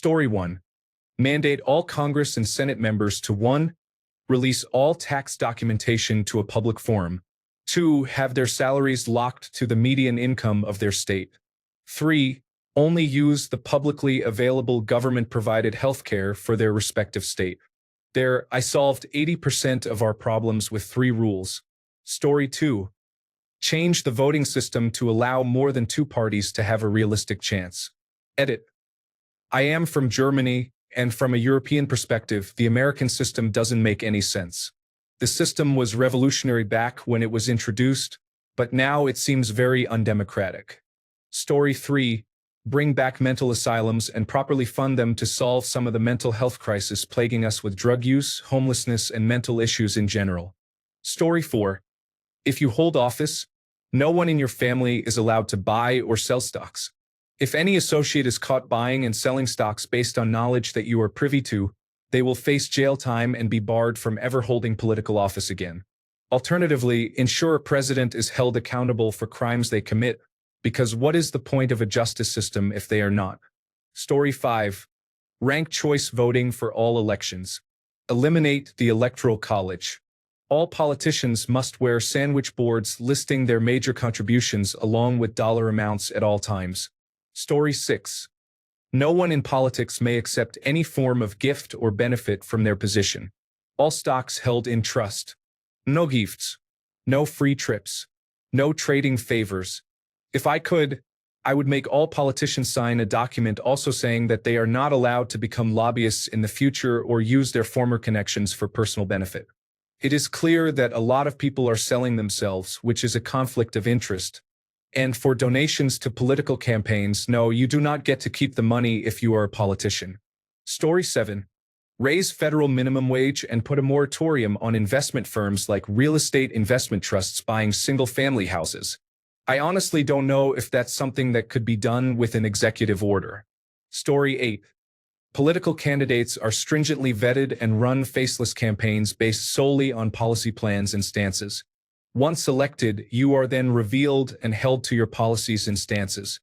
Story 1. Mandate all Congress and Senate members to 1. Release all tax documentation to a public forum. 2. Have their salaries locked to the median income of their state. 3. Only use the publicly available government-provided healthcare for their respective state. There, I solved 80% of our problems with 3 rules. Story 2. Change the voting system to allow more than 2 parties to have a realistic chance. Edit. I am from Germany, and from a European perspective, the American system doesn't make any sense. The system was revolutionary back when it was introduced, but now it seems very undemocratic. Story 3. Bring back mental asylums and properly fund them to solve some of the mental health crisis plaguing us with drug use, homelessness, and mental issues in general. Story 4. If you hold office, no one in your family is allowed to buy or sell stocks. If any associate is caught buying and selling stocks based on knowledge that you are privy to, they will face jail time and be barred from ever holding political office again. Alternatively, ensure a president is held accountable for crimes they commit, because what is the point of a justice system if they are not? Story 5. Rank choice voting for all elections. Eliminate the Electoral College. All politicians must wear sandwich boards listing their major contributions along with dollar amounts at all times. Story 6. No one in politics may accept any form of gift or benefit from their position. All stocks held in trust. No gifts. No free trips. No trading favors. If I could, I would make all politicians sign a document also saying that they are not allowed to become lobbyists in the future or use their former connections for personal benefit. It is clear that a lot of people are selling themselves, which is a conflict of interest. And for donations to political campaigns, no, you do not get to keep the money if you are a politician. Story 7. Raise federal minimum wage and put a moratorium on investment firms like real estate investment trusts buying single-family houses. I honestly don't know if that's something that could be done with an executive order. Story 8. Political candidates are stringently vetted and run faceless campaigns based solely on policy plans and stances. Once elected, you are then revealed and held to your policies and stances.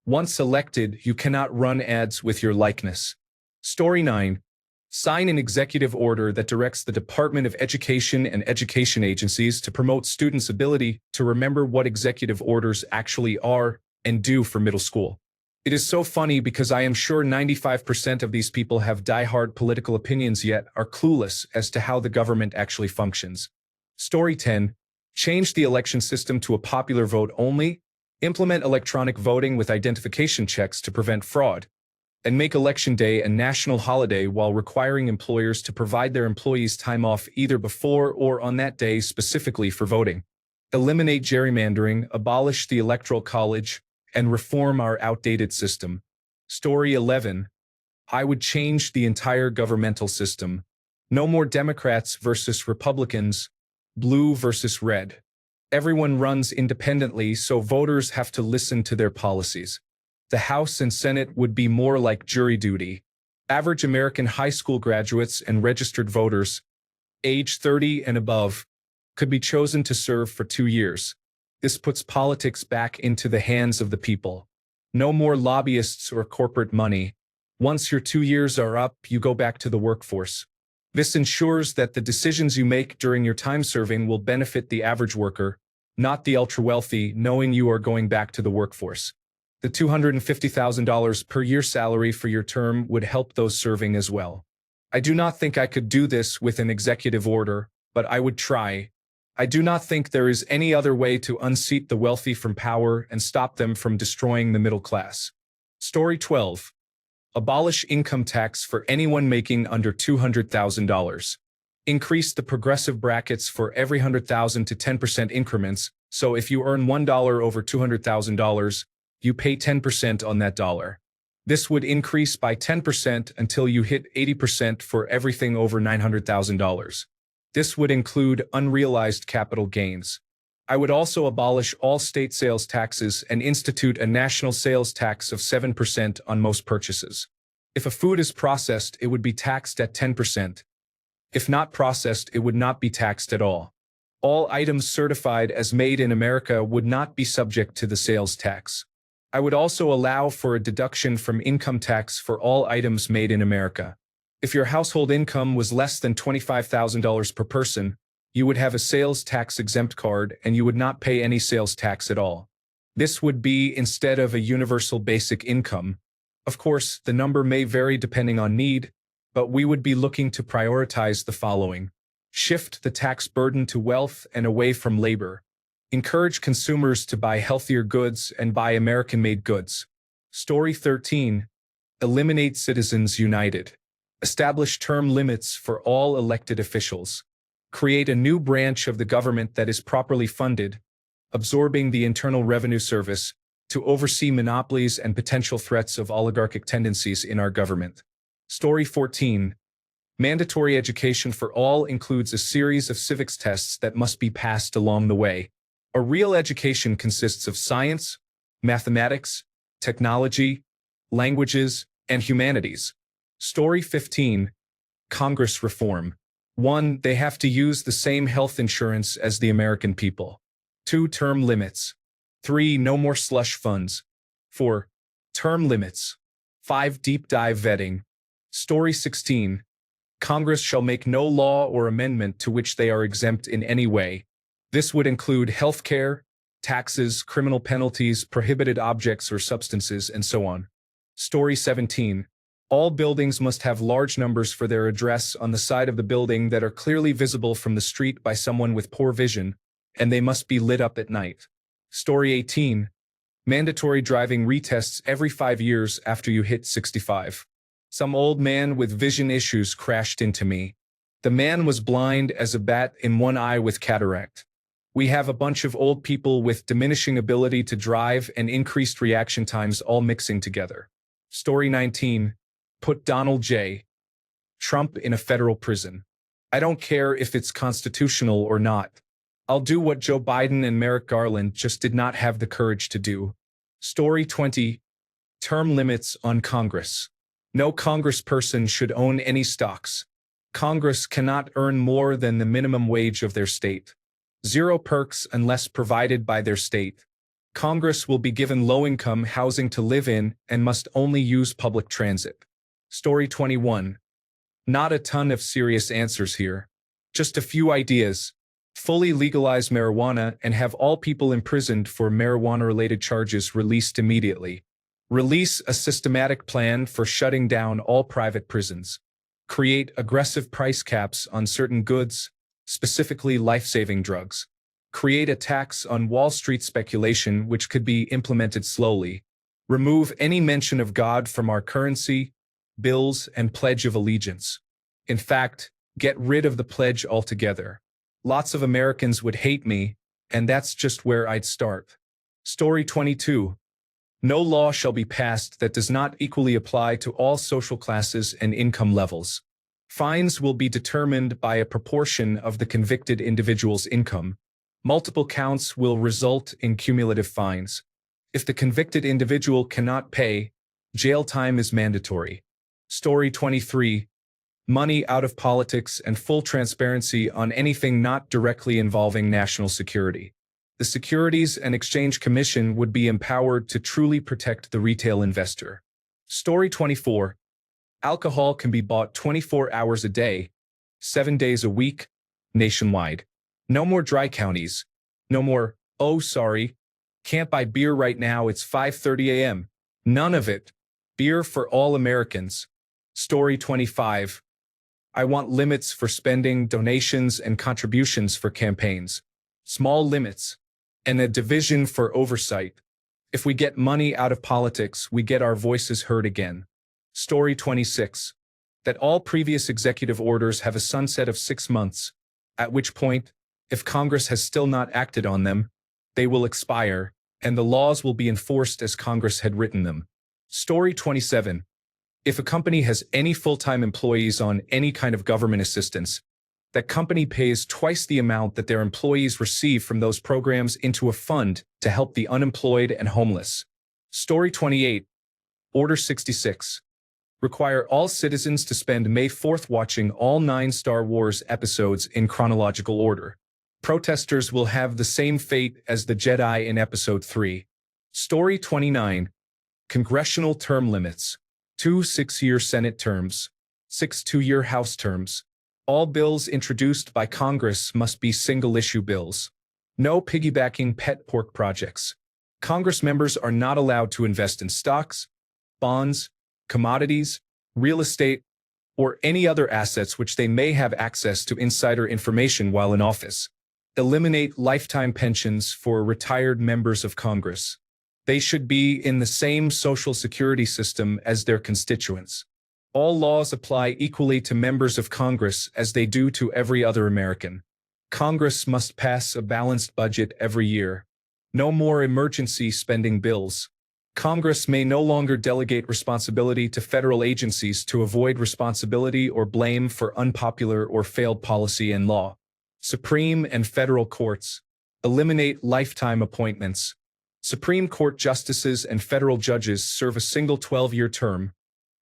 Once elected, you cannot run ads with your likeness. Story 9. Sign an executive order that directs the Department of Education and education agencies to promote students' ability to remember what executive orders actually are and do for middle school. It is so funny because I am sure 95% of these people have die-hard political opinions yet are clueless as to how the government actually functions. Story 10. Change the election system to a popular vote only, implement electronic voting with identification checks to prevent fraud, and make Election Day a national holiday while requiring employers to provide their employees time off either before or on that day specifically for voting. Eliminate gerrymandering, abolish the Electoral College, and reform our outdated system. Story 11. I would change the entire governmental system. No more Democrats versus Republicans, blue versus red. Everyone runs independently, so voters have to listen to their policies. The House and Senate would be more like jury duty. Average American high school graduates and registered voters, age 30 and above, could be chosen to serve for 2 years. This puts politics back into the hands of the people. No more lobbyists or corporate money. Once your 2 years are up, you go back to the workforce. This ensures that the decisions you make during your time serving will benefit the average worker, not the ultra-wealthy, knowing you are going back to the workforce. The $250,000 per year salary for your term would help those serving as well. I do not think I could do this with an executive order, but I would try. I do not think there is any other way to unseat the wealthy from power and stop them from destroying the middle class. Story 12. Abolish income tax for anyone making under $200,000. Increase the progressive brackets for every $100,000 to 10% increments, so if you earn $1 over $200,000, you pay 10% on that dollar. This would increase by 10% until you hit 80% for everything over $900,000. This would include unrealized capital gains. I would also abolish all state sales taxes and institute a national sales tax of 7% on most purchases. If a food is processed, it would be taxed at 10%. If not processed, it would not be taxed at all. All items certified as made in America would not be subject to the sales tax. I would also allow for a deduction from income tax for all items made in America. If your household income was less than $25,000 per person, you would have a sales tax exempt card and you would not pay any sales tax at all. This would be instead of a universal basic income. Of course, the number may vary depending on need, but we would be looking to prioritize the following. Shift the tax burden to wealth and away from labor. Encourage consumers to buy healthier goods and buy American-made goods. Story 13. Eliminate Citizens United. Establish term limits for all elected officials. Create a new branch of the government that is properly funded, absorbing the Internal Revenue Service, to oversee monopolies and potential threats of oligarchic tendencies in our government. Story 14. Mandatory education for all includes a series of civics tests that must be passed along the way. A real education consists of science, mathematics, technology, languages, and humanities. Story 15. Congress reform. 1. They have to use the same health insurance as the American people. 2. Term limits. 3. No more slush funds. 4. Term limits. 5. Deep dive vetting. Story 16. Congress shall make no law or amendment to which they are exempt in any way. This would include health care, taxes, criminal penalties, prohibited objects or substances, and so on. Story 17. All buildings must have large numbers for their address on the side of the building that are clearly visible from the street by someone with poor vision, and they must be lit up at night. Story 18. Mandatory driving retests every 5 years after you hit 65. Some old man with vision issues crashed into me. The man was blind as a bat in one eye with cataract. We have a bunch of old people with diminishing ability to drive and increased reaction times all mixing together. Story 19. Put Donald J. Trump in a federal prison. I don't care if it's constitutional or not. I'll do what Joe Biden and Merrick Garland just did not have the courage to do. Story 20. Term limits on Congress. No congressperson should own any stocks. Congress cannot earn more than the minimum wage of their state. 0 perks unless provided by their state. Congress will be given low-income housing to live in and must only use public transit. Story 21. Not a ton of serious answers here. Just a few ideas. Fully legalize marijuana and have all people imprisoned for marijuana-related charges released immediately. Release a systematic plan for shutting down all private prisons. Create aggressive price caps on certain goods, specifically life-saving drugs. Create a tax on Wall Street speculation which could be implemented slowly. Remove any mention of God from our currency, bills, and Pledge of Allegiance. In fact, get rid of the pledge altogether. Lots of Americans would hate me, and that's just where I'd start. Story 22. No law shall be passed that does not equally apply to all social classes and income levels. Fines will be determined by a proportion of the convicted individual's income. Multiple counts will result in cumulative fines. If the convicted individual cannot pay, jail time is mandatory. Story 23. Money out of politics and full transparency on anything not directly involving national security. The Securities and Exchange Commission would be empowered to truly protect the retail investor. Story 24. Alcohol can be bought 24 hours a day, 7 days a week, nationwide. No more dry counties. No more, oh sorry, can't buy beer right now, it's 5:30 a.m. None of it. Beer for all Americans. Story 25. I want limits for spending, donations, and contributions for campaigns. Small limits. And a division for oversight. If we get money out of politics, we get our voices heard again. Story 26. That all previous executive orders have a sunset of 6 months, at which point, if Congress has still not acted on them, they will expire, and the laws will be enforced as Congress had written them. Story 27. If a company has any full-time employees on any kind of government assistance, that company pays twice the amount that their employees receive from those programs into a fund to help the unemployed and homeless. Story 28. Order 66. Require all citizens to spend May 4th watching all 9 Star Wars episodes in chronological order. Protesters will have the same fate as the Jedi in Episode 3. Story 29. Congressional term limits. 2 6-year Senate terms. 6 2-year House terms. All bills introduced by Congress must be single-issue bills. No piggybacking pet pork projects. Congress members are not allowed to invest in stocks, bonds, commodities, real estate, or any other assets which they may have access to insider information while in office. Eliminate lifetime pensions for retired members of Congress. They should be in the same social security system as their constituents. All laws apply equally to members of Congress as they do to every other American. Congress must pass a balanced budget every year. No more emergency spending bills. Congress may no longer delegate responsibility to federal agencies to avoid responsibility or blame for unpopular or failed policy and law. Supreme and federal courts. Eliminate lifetime appointments. Supreme Court justices and federal judges serve a single 12-year term,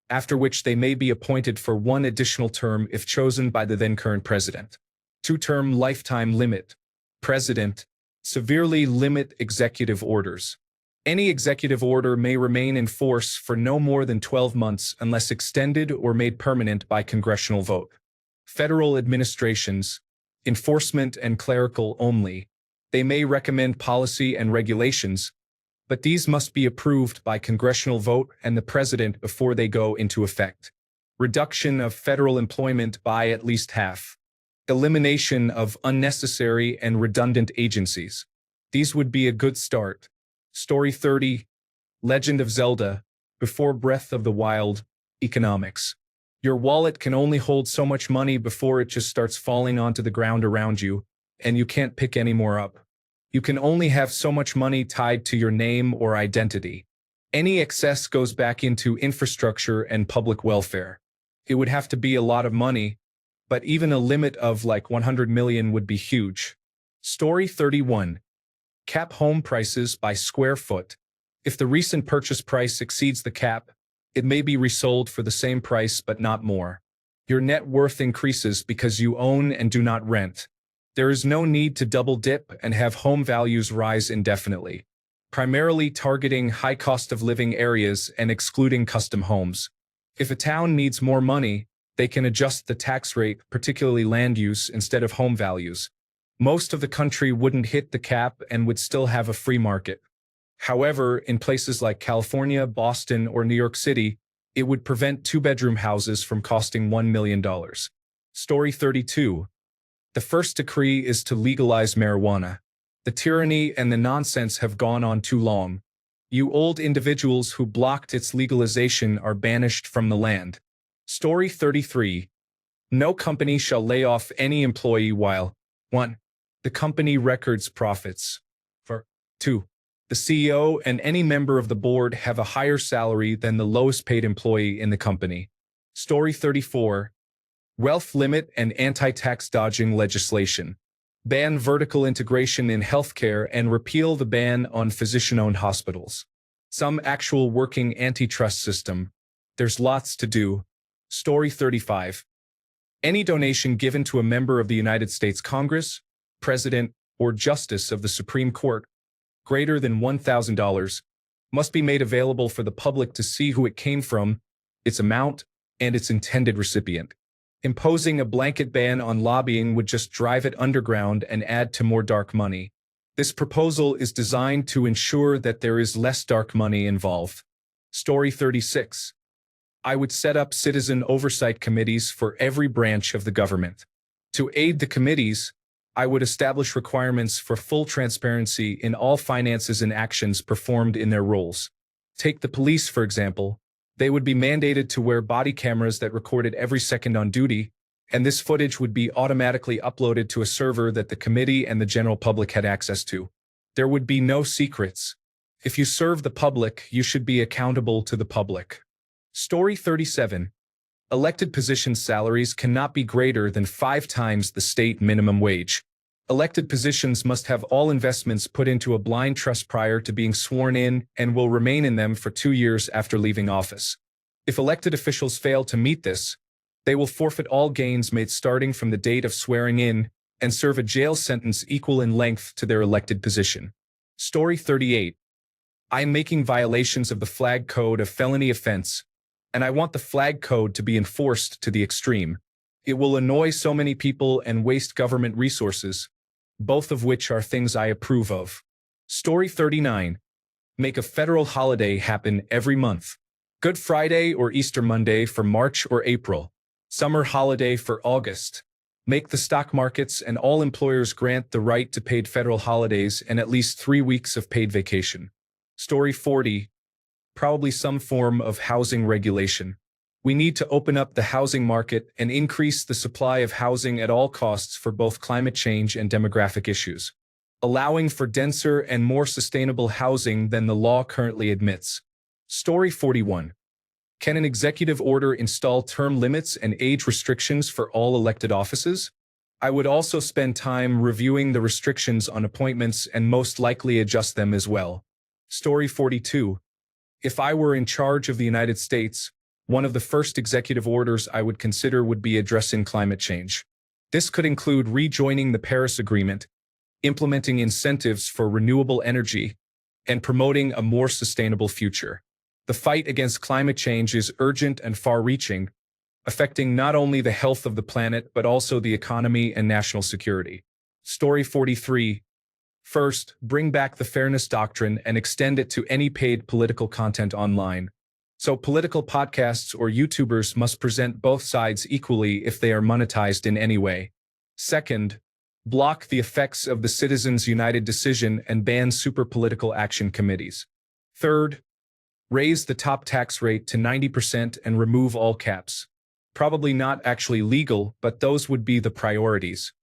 after which they may be appointed for one additional term if chosen by the then current president. 2-term lifetime limit. President. Severely limit executive orders. Any executive order may remain in force for no more than 12 months unless extended or made permanent by congressional vote. Federal administrations. Enforcement and clerical only. They may recommend policy and regulations, but these must be approved by congressional vote and the president before they go into effect. Reduction of federal employment by at least half. Elimination of unnecessary and redundant agencies. These would be a good start. Story 30. Legend of Zelda. Before Breath of the Wild. Economics. Your wallet can only hold so much money before it just starts falling onto the ground around you, and you can't pick any more up. You can only have so much money tied to your name or identity. Any excess goes back into infrastructure and public welfare. It would have to be a lot of money, but even a limit of like 100 million would be huge. Story 31. Cap home prices by square foot. If the recent purchase price exceeds the cap, it may be resold for the same price but not more. Your net worth increases because you own and do not rent. There is no need to double dip and have home values rise indefinitely, primarily targeting high cost of living areas and excluding custom homes. If a town needs more money, they can adjust the tax rate, particularly land use, instead of home values. Most of the country wouldn't hit the cap and would still have a free market. However, in places like California, Boston, or New York City, it would prevent 2-bedroom houses from costing $1 million. Story 32. The first decree is to legalize marijuana. The tyranny and the nonsense have gone on too long. You old individuals who blocked its legalization are banished from the land. Story 33. No company shall lay off any employee while 1. The company records profits. 2. The CEO and any member of the board have a higher salary than the lowest paid employee in the company. Story 34. Wealth limit and anti-tax dodging legislation. Ban vertical integration in healthcare and repeal the ban on physician-owned hospitals. Some actual working antitrust system. There's lots to do. Story 35. Any donation given to a member of the United States Congress, President, or Justice of the Supreme Court greater than $1,000 must be made available for the public to see who it came from, its amount, and its intended recipient. Imposing a blanket ban on lobbying would just drive it underground and add to more dark money. This proposal is designed to ensure that there is less dark money involved. Story 36. I would set up citizen oversight committees for every branch of the government. To aid the committees, I would establish requirements for full transparency in all finances and actions performed in their roles. Take the police, for example. They would be mandated to wear body cameras that recorded every second on duty, and this footage would be automatically uploaded to a server that the committee and the general public had access to. There would be no secrets. If you serve the public, you should be accountable to the public. Story 37. Elected position salaries cannot be greater than 5 times the state minimum wage. Elected positions must have all investments put into a blind trust prior to being sworn in and will remain in them for 2 years after leaving office. If elected officials fail to meet this, they will forfeit all gains made starting from the date of swearing in and serve a jail sentence equal in length to their elected position. Story 38. I am making violations of the flag code a felony offense, and I want the flag code to be enforced to the extreme. It will annoy so many people and waste government resources, both of which are things I approve of. Story 39. Make a federal holiday happen every month. Good Friday or Easter Monday for March or April. Summer holiday for August. Make the stock markets and all employers grant the right to paid federal holidays and at least 3 weeks of paid vacation. Story 40. Probably some form of housing regulation. We need to open up the housing market and increase the supply of housing at all costs for both climate change and demographic issues, allowing for denser and more sustainable housing than the law currently admits. Story 41. Can an executive order install term limits and age restrictions for all elected offices? I would also spend time reviewing the restrictions on appointments and most likely adjust them as well. Story 42. If I were in charge of the United States, one of the first executive orders I would consider would be addressing climate change. This could include rejoining the Paris Agreement, implementing incentives for renewable energy, and promoting a more sustainable future. The fight against climate change is urgent and far-reaching, affecting not only the health of the planet but also the economy and national security. Story 43. First, bring back the fairness doctrine and extend it to any paid political content online. So political podcasts or YouTubers must present both sides equally if they are monetized in any way. Second, block the effects of the Citizens United decision and ban super political action committees. Third, raise the top tax rate to 90% and remove all caps. Probably not actually legal, but those would be the priorities.